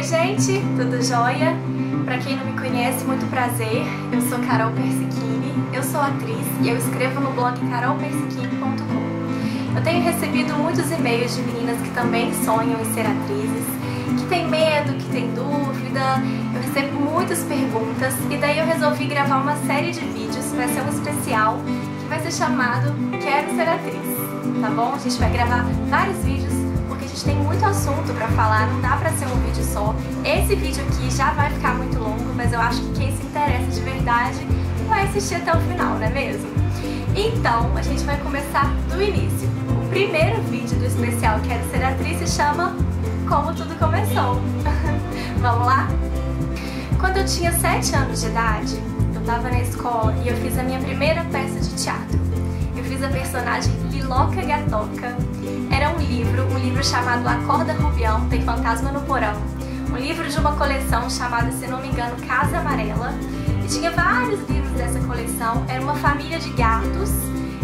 gente, tudo jóia? Pra quem não me conhece, muito prazer. Eu sou Carol Persichini, eu sou atriz e eu escrevo no blog carolpersichini.com. Eu tenho recebido muitos e-mails de meninas que também sonham em ser atrizes, que têm medo, que têm dúvida. Eu recebo muitas perguntas e daí eu resolvi gravar uma série de vídeos. Vai ser um especial que vai ser chamado Quero Ser Atriz, tá bom? A gente vai gravar vários vídeos porque a gente tem muito assunto pra falar, não dá pra ser um vídeo só. Esse vídeo aqui já vai ficar muito longo, mas eu acho que quem se interessa de verdade vai assistir até o final, não é mesmo? Então, a gente vai começar do início. O primeiro vídeo do especial Quero Ser Atriz se chama Como Tudo Começou. Vamos lá? Quando eu tinha 7 anos de idade, eu tava na escola e eu fiz a minha primeira peça de teatro. Eu fiz a personagem Liloca Gatoca. Era um livro chamado Acorda Rubião, Tem Fantasma no Porão. Um livro de uma coleção chamada, se não me engano, Casa Amarela. E tinha vários livros dessa coleção. Era uma família de gatos.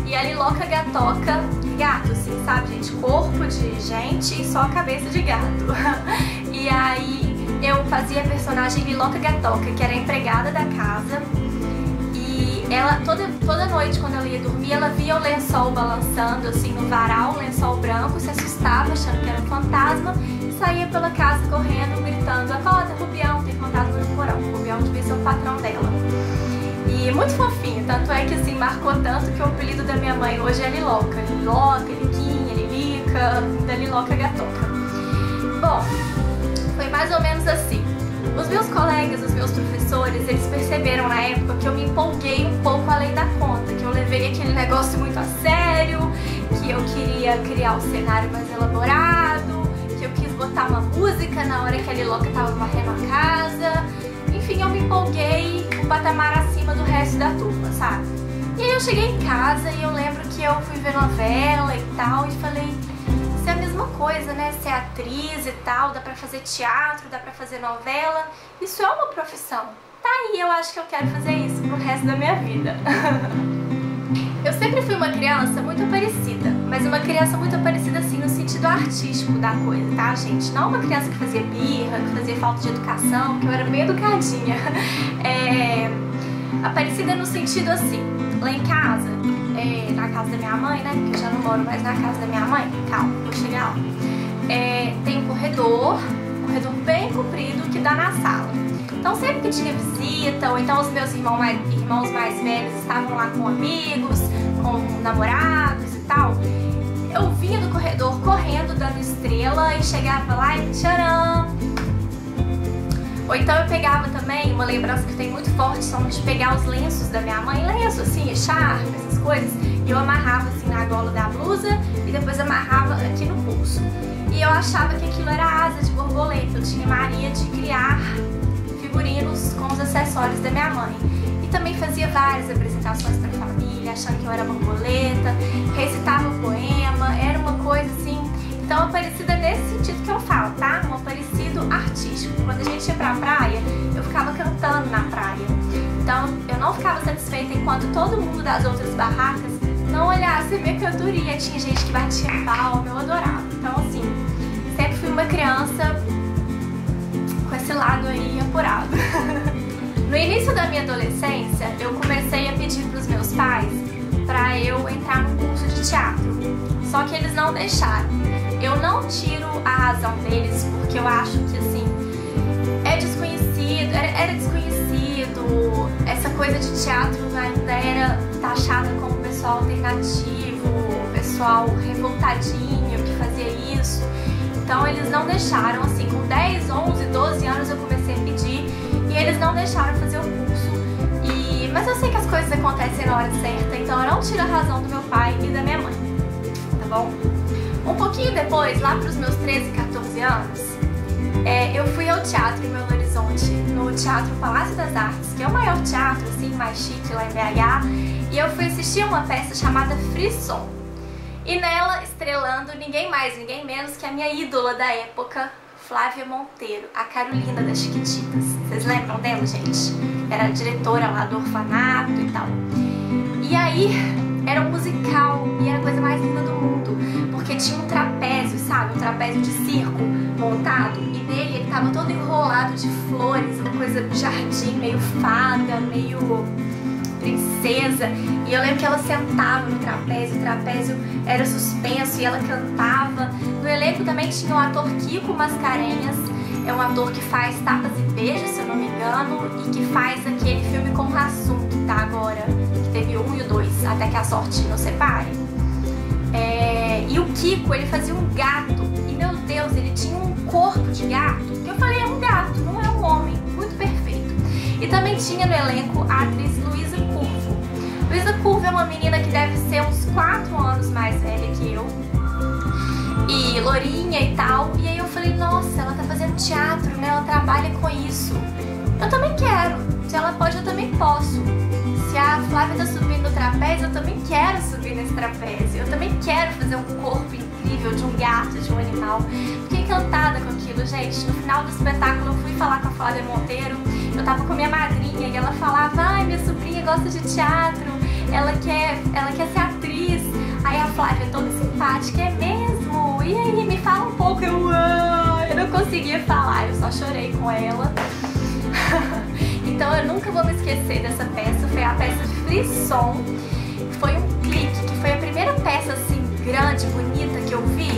E a Liloca Gatoca, gato, assim, sabe, gente? Corpo de gente e só cabeça de gato. E aí eu fazia a personagem Liloca Gatoca, que era a empregada da casa. E ela, toda noite, quando ela ia dormir, ela via o lençol balançando, assim, no varal, o lençol branco, se assustava, achando que era um fantasma, e saía pela casa correndo, gritando: acorda, Rubião, tem fantasma no porão. O Rubião devia ser o patrão dela. E muito fofinho, tanto é que, assim, marcou tanto que o apelido da minha mãe hoje é Liloca. Liloca, Liquinha, Lilica, da Liloca Gatoca. Bom, foi mais ou menos assim. Os meus colegas, os meus professores, eles perceberam na época que eu me empolguei um pouco além da conta, que eu levei aquele negócio muito a sério, que eu queria criar um cenário mais elaborado, que eu quis botar uma música na hora que a Liloca tava varrendo a casa. Enfim, eu me empolguei um patamar acima do resto da turma, sabe? E aí eu cheguei em casa e eu lembro que eu fui ver novela e tal e falei: isso é a mesma coisa, né? Ser atriz e tal, dá pra fazer teatro, dá pra fazer novela. Isso é uma profissão. Tá aí, eu acho que eu quero fazer isso pro resto da minha vida. Eu sempre fui uma criança muito parecida, mas uma criança muito parecida assim no sentido artístico da coisa, tá, gente? Não uma criança que fazia birra, que fazia falta de educação, que eu era bem educadinha. Parecida no sentido assim, lá em casa, na casa da minha mãe, né? Porque eu já não moro mais na casa da minha mãe. Calma, vou chegar lá. Tem um corredor bem comprido que dá na sala. Então sempre que tinha visita, ou então os meus irmãos mais velhos estavam lá com amigos, com namorados e tal, eu vinha do corredor correndo, dando estrela, e chegava lá e tcharam! Ou então eu pegava também, uma lembrança que eu tenho muito forte, são de pegar os lenços da minha mãe, lenço assim, echarpe, essas coisas, e eu amarrava assim na gola da blusa e depois amarrava aqui no pulso. E eu achava que aquilo era asa de borboleta, eu tinha mania de criar figurinos com os acessórios da minha mãe. E também fazia várias apresentações para a família, achando que eu era borboleta, recitava poema, era uma coisa assim. Então, é parecida nesse sentido que eu falo, tá? Um parecido artístico. Quando a gente ia pra praia, eu ficava cantando na praia. Então, eu não ficava satisfeita enquanto todo mundo das outras barracas não olhasse a minha cantoria. Tinha gente que batia palma, eu adorava. Então, assim, sempre fui uma criança com esse lado aí apurado. No início da minha adolescência, eu comecei a pedir pros meus pais pra eu entrar num curso de teatro. Só que eles não deixaram. Eu não tiro a razão deles, porque eu acho que, assim, é desconhecido, era desconhecido, essa coisa de teatro ainda era taxada como pessoal alternativo, pessoal revoltadinho que fazia isso. Então eles não deixaram, assim, com 10, 11, 12 anos eu comecei a pedir e eles não deixaram fazer o curso. Mas eu sei que as coisas acontecem na hora certa, então eu não tiro a razão do meu pai e da minha mãe, tá bom? Um pouquinho depois, lá pros meus 13, 14 anos, eu fui ao teatro em Belo Horizonte, no Teatro Palácio das Artes, que é o maior teatro, assim, mais chique lá em BH, e eu fui assistir uma peça chamada Frisson. E nela, estrelando ninguém mais, ninguém menos que a minha ídola da época, Flávia Monteiro, a Carolina das Chiquititas. Vocês lembram dela, gente? Era a diretora lá do orfanato e tal. E aí, era um musical e era a coisa mais linda do mundo, porque tinha um trapézio, sabe? Um trapézio de circo montado, e nele ele tava todo enrolado de flores, uma coisa de jardim, meio fada, meio princesa. E eu lembro que ela sentava no trapézio, o trapézio era suspenso e ela cantava. No elenco também tinha o ator Kiko Mascarenhas, é um ator que faz Tapas e Beijos, se eu não me engano, e que faz aquele filme com o Hassum, que tá agora, que teve o 1 e o 2, Até que a Sorte Nos Separe. E o Kiko, ele fazia um gato, e meu Deus, ele tinha um corpo de gato, que eu falei, é um gato, não é um homem, muito perfeito. E também tinha no elenco a atriz Luísa Curvo. Luísa Curvo é uma menina que deve ser uns 4 anos mais velha que eu, e lourinha e tal, e aí eu falei, nossa, ela tá fazendo teatro, né, ela trabalha com isso, eu também quero, se ela pode, eu também posso. Se a Flávia tá subindo no trapézio, eu também quero subir nesse trapézio, eu também quero fazer um corpo incrível de um gato, de um animal. Fiquei encantada com aquilo, gente. No final do espetáculo eu fui falar com a Flávia Monteiro, eu tava com a minha madrinha e ela falava, ai, minha sobrinha gosta de teatro, ela quer ser atriz. Aí a Flávia, toda simpática, é mesmo? E aí, me fala um pouco. Eu não conseguia falar, eu só chorei com ela. Então eu nunca vou me esquecer dessa peça, foi a peça Frisson. Foi um clique, que foi a primeira peça assim, grande, bonita que eu vi.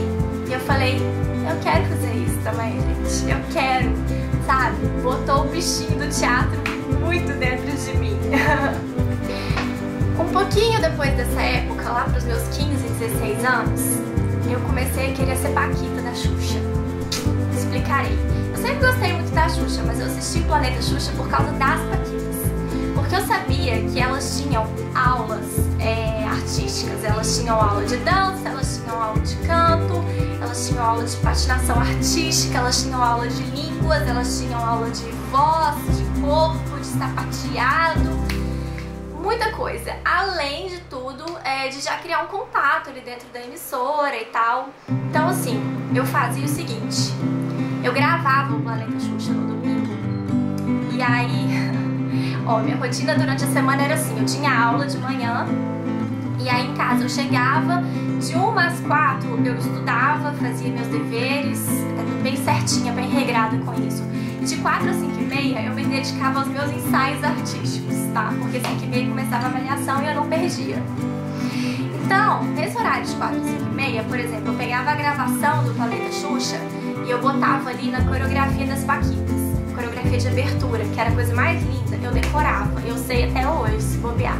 E eu falei, eu quero fazer isso também, gente, eu quero, sabe? Botou o bichinho do teatro muito dentro de mim. Um pouquinho depois dessa época, lá pros meus 15, 16 anos, eu comecei a querer ser Paquita da Xuxa. Explicarei. Eu sempre gostei muito da Xuxa, mas eu assisti Planeta Xuxa por causa das Paquitas. Porque eu sabia que elas tinham aulas artísticas, elas tinham aula de dança, elas tinham aula de canto, elas tinham aula de patinação artística, elas tinham aula de línguas, elas tinham aula de voz, de corpo, de sapateado, muita coisa. Além de tudo, de já criar um contato ali dentro da emissora e tal. Então assim, eu fazia o seguinte, eu gravava o Planeta Xuxa no domingo, e aí, ó, minha rotina durante a semana era assim, eu tinha aula de manhã, e aí em casa eu chegava, de 1 às 4 eu estudava, fazia meus deveres, bem certinha, bem regrada com isso. E de 4 às 5 e meia eu me dedicava aos meus ensaios artísticos, tá? Porque 5 e meia começava a avaliação e eu não perdia. Então, nesse horário de 4 às 5 e meia, por exemplo, eu pegava a gravação do Planeta Xuxa e eu botava ali na coreografia das Paquitas, coreografia de abertura, que era a coisa mais linda, eu decorava, eu sei até hoje, se bobear.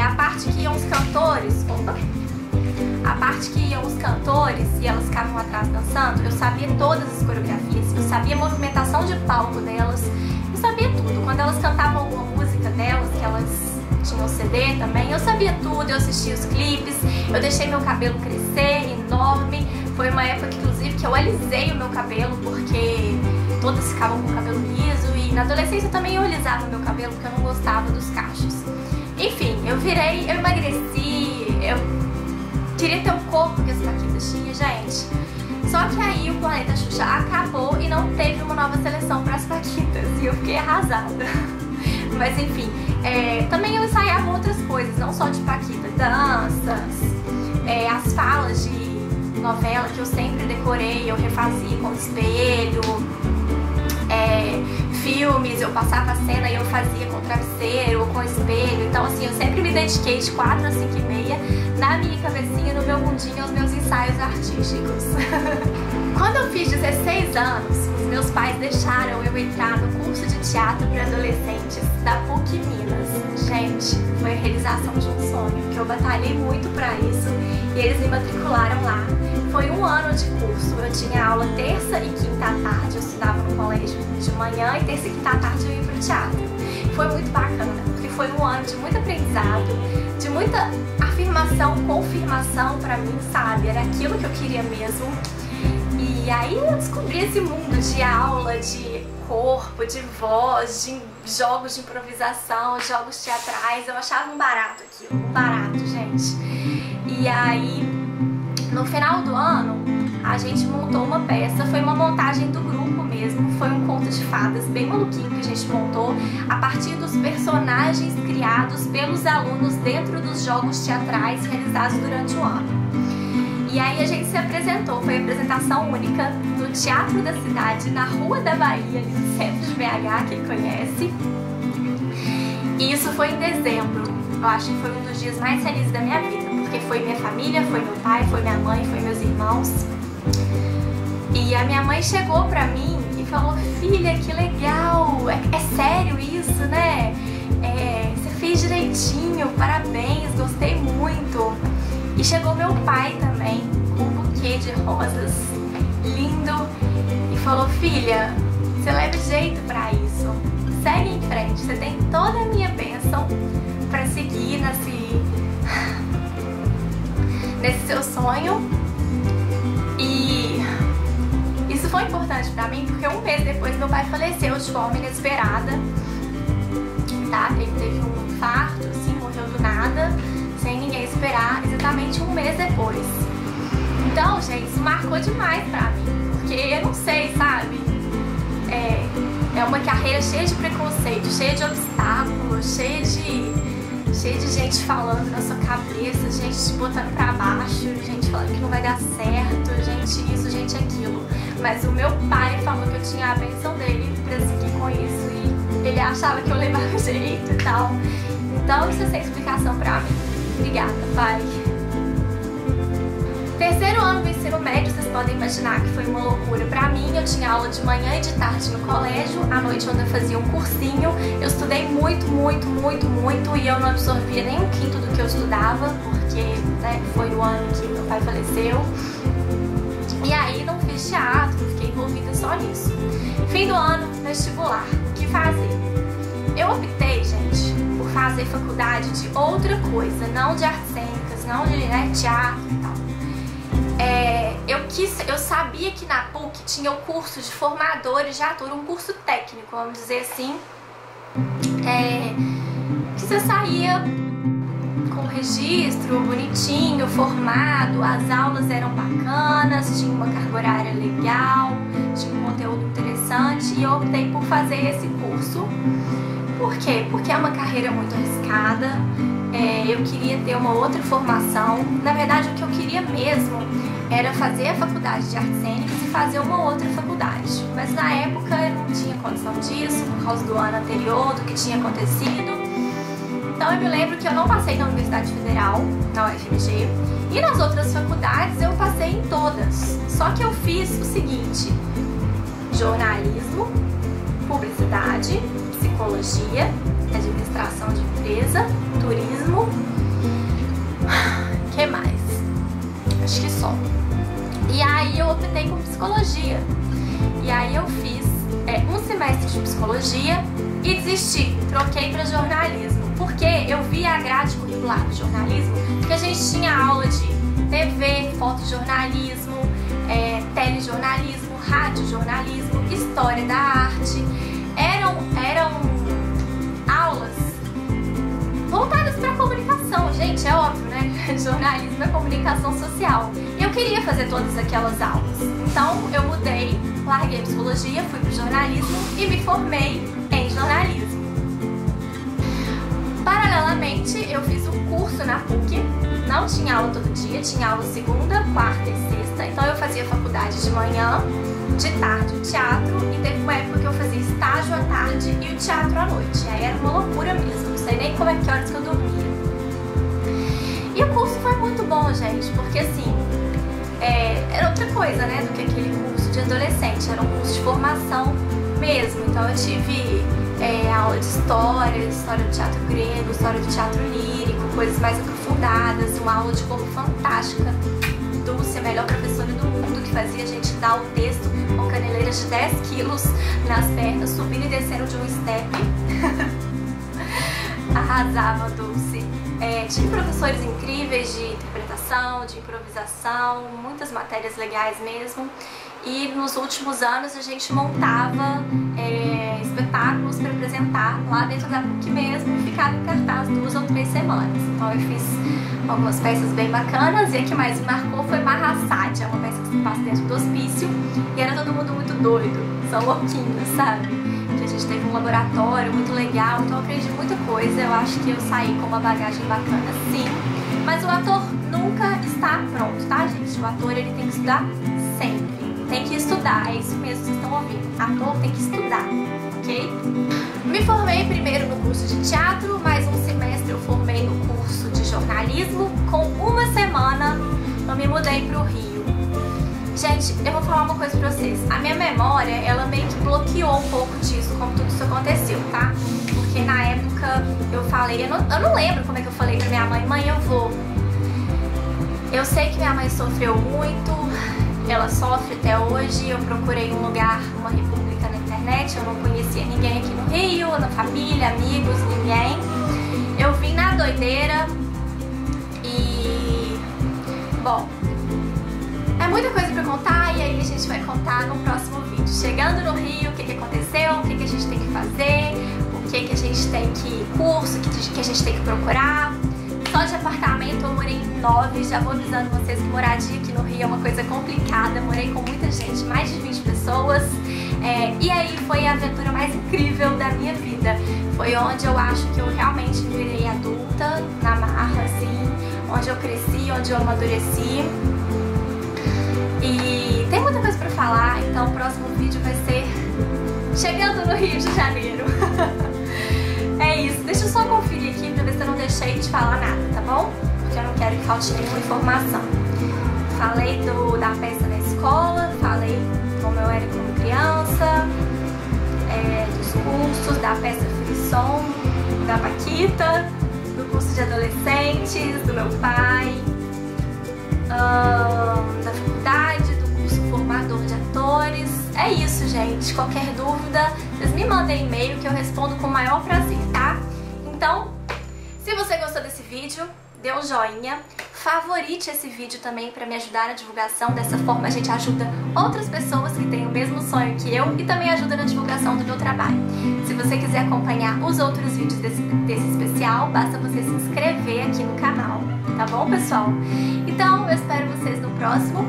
A parte que iam os cantores, a parte que iam os cantores e elas ficavam atrás dançando, eu sabia todas as coreografias, eu sabia a movimentação de palco delas, eu sabia tudo. Quando elas cantavam alguma música delas, que elas tinham CD também, eu sabia tudo, eu assistia os clipes, eu deixei meu cabelo crescer enorme. Foi uma época, inclusive, que eu alisei o meu cabelo, porque todas ficavam com o cabelo liso, e na adolescência também eu alisava o meu cabelo, porque eu não gostava dos cachos. Enfim, eu emagreci, eu queria ter o corpo que as Paquitas tinham, gente. Só que aí o Planeta Xuxa acabou e não teve uma nova seleção para as Paquitas, e eu fiquei arrasada. Mas enfim, também eu ensaiava outras coisas, não só de Paquita, danças, as falas de novela que eu sempre decorei, eu refazia com espelho, filmes, eu passava a cena e eu fazia com travesseiro ou com espelho. Então assim, eu sempre me dediquei de 4 às 5 e meia na minha cabecinha, no meu mundinho, aos meus ensaios artísticos. Quando eu fiz 16 anos, os meus pais deixaram eu entrar no curso de teatro para adolescentes da PUC Minas. Gente, foi a realização de um sonho, que eu batalhei muito para isso, e eles me matricularam lá. Foi 1 ano de curso, eu tinha aula terça e quinta à tarde, eu estudava no colégio de manhã, e terça e quinta à tarde eu ia pro teatro. Foi muito bacana, porque foi 1 ano de muito aprendizado, de muita afirmação, confirmação pra mim, sabe? Era aquilo que eu queria mesmo. E aí eu descobri esse mundo de aula, de corpo, de voz, de jogos de improvisação, jogos teatrais. Eu achava um barato aquilo, um barato, gente. E aí, No final do ano, a gente montou uma peça, foi uma montagem do grupo mesmo, foi um conto de fadas bem maluquinho que a gente montou a partir dos personagens criados pelos alunos dentro dos jogos teatrais realizados durante o ano. E aí a gente se apresentou, foi apresentação única no Teatro da Cidade, na Rua da Bahia, ali no centro de BH, quem conhece. E isso foi em dezembro, eu acho que foi um dos dias mais felizes da minha vida, porque foi minha família, foi meu pai, foi minha mãe, foi meus irmãos. E a minha mãe chegou pra mim e falou: filha, que legal, é sério isso, né? Você fez direitinho, parabéns, gostei muito. E chegou meu pai também, com um buquê de rosas, lindo, e falou: filha, você leva jeito pra isso, segue em frente, você tem toda a minha bênção pra seguir nesse seu sonho. E isso foi importante pra mim, porque um mês depois meu pai faleceu de forma inesperada, tá? Ele teve um infarto, assim, morreu do nada, sem ninguém esperar, exatamente um mês depois. Então, gente, isso marcou demais pra mim, porque eu não sei, sabe? É uma carreira cheia de preconceito, cheia de obstáculos, cheia de gente falando na sua cabeça, gente te botando pra baixo, gente falando que não vai dar certo, gente isso, gente aquilo. Mas o meu pai falou que eu tinha a bênção dele pra seguir com isso e ele achava que eu levava jeito e tal. Então isso é sem explicação pra mim. Obrigada, pai. Terceiro ano do ensino médio, vocês podem imaginar que foi uma loucura pra mim. Eu tinha aula de manhã e de tarde no colégio, à noite eu fazia um cursinho. Eu estudei muito e eu não absorvia nem um quinto do que eu estudava, porque né, foi o ano que meu pai faleceu. E aí não fiz teatro, fiquei envolvida só nisso. Fim do ano, vestibular, o que fazer? Eu optei, gente, por fazer faculdade de outra coisa, não de artes cênicas, não de teatro e tal. Eu sabia que na PUC tinha o curso de formadores de ator, um curso técnico, vamos dizer assim, que você saía com registro bonitinho, formado, as aulas eram bacanas, tinha uma carga horária legal, tinha um conteúdo interessante, e eu optei por fazer esse curso. Por quê? Porque é uma carreira muito arriscada, eu queria ter uma outra formação. Na verdade, o que eu queria mesmo era fazer a faculdade de artes cênicas e fazer uma outra faculdade. Mas na época eu não tinha condição disso, por causa do ano anterior, do que tinha acontecido. Então eu me lembro que eu não passei na Universidade Federal, na UFMG, e nas outras faculdades eu passei em todas. Só que eu fiz o seguinte: jornalismo, publicidade, psicologia, administração de empresa, turismo, que mais? Acho que só. E aí eu optei por psicologia. E aí eu fiz um semestre de psicologia e desisti, troquei para jornalismo. Porque eu vi a grade curricular do jornalismo, porque a gente tinha aula de TV, fotojornalismo, telejornalismo, radiojornalismo, história da arte. Eram aulas voltadas para comunicação, gente, é óbvio, né? Jornalismo é comunicação social. E eu queria fazer todas aquelas aulas. Então eu mudei, larguei a psicologia, fui pro jornalismo e me formei em jornalismo. Paralelamente, eu fiz um curso na PUC, não tinha aula todo dia, tinha aula segunda, quarta e sexta. Então eu fazia faculdade de manhã, de tarde o teatro, e teve uma época que eu fazia estágio à tarde e o teatro à noite. Aí era uma loucura mesmo, não sei nem como é que horas que eu dormia. E o curso foi muito bom, gente, porque assim, era outra coisa, né, do que aquele curso de adolescente, era um curso de formação mesmo. Então eu tive aula de história do teatro grego, história do teatro lírico, coisas mais aprofundadas, uma aula de corpo fantástica. Dulce, a melhor professora do mundo, que fazia a gente dar o texto com caneleiras de 10 quilos nas pernas, subindo e descendo de um step. Arrasava, Dulce. Tive professores incríveis de interpretação, de improvisação, muitas matérias legais mesmo. E nos últimos anos a gente montava espetáculos para apresentar lá dentro da PUC mesmo e ficava em cartaz 2 ou 3 semanas. Então eu fiz algumas peças bem bacanas, e a que mais me marcou foi Mahasati, é uma peça que se passa dentro do hospício, e era todo mundo muito doido, são louquinhos, sabe? Que a gente teve um laboratório muito legal, então eu aprendi muita coisa, eu acho que eu saí com uma bagagem bacana sim, mas o ator nunca está pronto, tá, gente? O ator, ele tem que estudar sempre, tem que estudar, é isso mesmo que vocês estão ouvindo, ator tem que estudar, ok? Me formei primeiro no curso de teatro, mais um semestre eu formei no curso de jornalismo. Com uma semana eu me mudei pro Rio. Gente, eu vou falar uma coisa pra vocês. A minha memória, ela meio que bloqueou um pouco disso, como tudo isso aconteceu, tá? Porque na época eu falei, eu não lembro como é que eu falei pra minha mãe, mãe, eu vou. Eu sei que minha mãe sofreu muito, ela sofre até hoje, eu procurei um lugar, uma república na internet, eu não conhecia ninguém aqui no Rio, na família, amigos, ninguém. Eu vim na doideira e... bom, é muita coisa pra contar e aí a gente vai contar no próximo vídeo. Chegando no Rio, o que aconteceu, o que a gente tem que fazer, o que a gente tem que... curso, que a gente tem que procurar. Só de apartamento eu morei em 9, já vou avisando vocês que moradia aqui no Rio é uma coisa complicada, morei com muita gente, mais de 20 pessoas, e aí foi a aventura mais incrível da minha vida, foi onde eu acho que eu realmente virei adulta, na marra, assim, onde eu cresci, onde eu amadureci, e tem muita coisa pra falar, então o próximo vídeo vai ser chegando no Rio de Janeiro. É isso, deixa eu só conferir aqui pra ver se eu não deixei de falar nada, tá bom? Porque eu não quero que falte nenhuma informação. Falei da peça na escola, falei como eu era como criança, dos cursos, da peça Frisson, da Paquita, do curso de adolescentes, do meu pai, da faculdade, do curso formador de atores. É isso, gente. Qualquer dúvida, vocês me mandem e-mail que eu respondo com o maior prazer, tá? Então, se você gostou desse vídeo, dê um joinha, favorite esse vídeo também para me ajudar na divulgação. Dessa forma a gente ajuda outras pessoas que têm o mesmo sonho que eu e também ajuda na divulgação do meu trabalho. Se você quiser acompanhar os outros vídeos desse especial, basta você se inscrever aqui no canal, tá bom, pessoal? Então, eu espero vocês no próximo.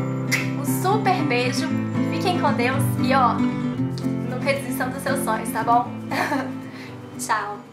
Um super beijo, fiquem com Deus e ó, nunca desistam dos seus sonhos, tá bom? Tchau!